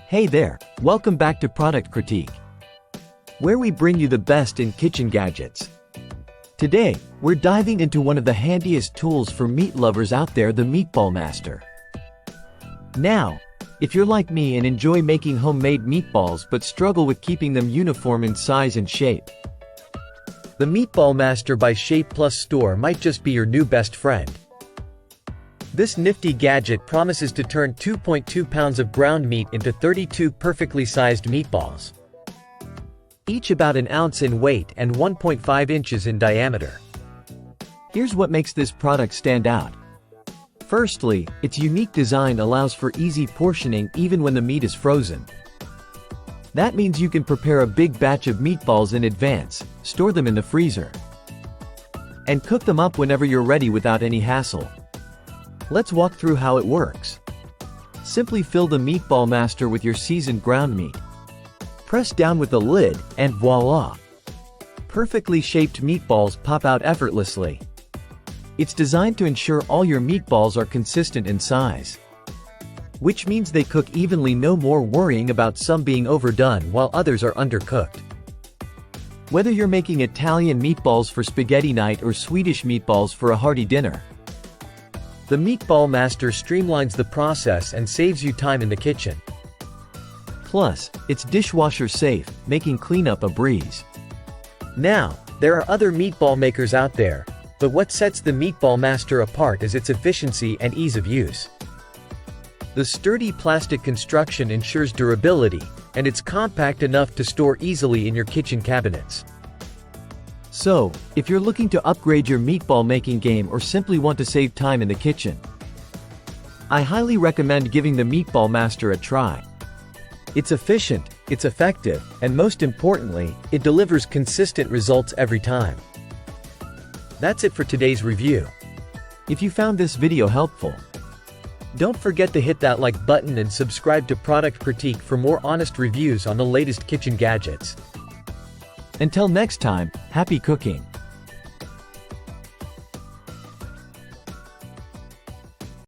Hey there, welcome back to Product Critique, where we bring you the best in kitchen gadgets. Today, we're diving into one of the handiest tools for meat lovers out there, the Meatball Master. Now, if you're like me and enjoy making homemade meatballs but struggle with keeping them uniform in size and shape, the Meatball Master by Shape+Store might just be your new best friend. This nifty gadget promises to turn 2.2 pounds of ground meat into 32 perfectly sized meatballs, each about an ounce in weight and 1.5 inches in diameter. Here's what makes this product stand out. Firstly, its unique design allows for easy portioning even when the meat is frozen. That means you can prepare a big batch of meatballs in advance, store them in the freezer, and cook them up whenever you're ready without any hassle. Let's walk through how it works. Simply fill the Meatball Master with your seasoned ground meat. Press down with the lid, and voila! Perfectly shaped meatballs pop out effortlessly. It's designed to ensure all your meatballs are consistent in size, which means they cook evenly, no more worrying about some being overdone while others are undercooked. Whether you're making Italian meatballs for spaghetti night or Swedish meatballs for a hearty dinner, the Meatball Master streamlines the process and saves you time in the kitchen. Plus, it's dishwasher safe, making cleanup a breeze. Now, there are other meatball makers out there, but what sets the Meatball Master apart is its efficiency and ease of use. The sturdy plastic construction ensures durability, and it's compact enough to store easily in your kitchen cabinets. So, if you're looking to upgrade your meatball making game or simply want to save time in the kitchen, I highly recommend giving the Meatball Master a try. It's efficient, it's effective, and most importantly, it delivers consistent results every time. That's it for today's review. If you found this video helpful, don't forget to hit that like button and subscribe to Product Critique for more honest reviews on the latest kitchen gadgets. Until next time, happy cooking!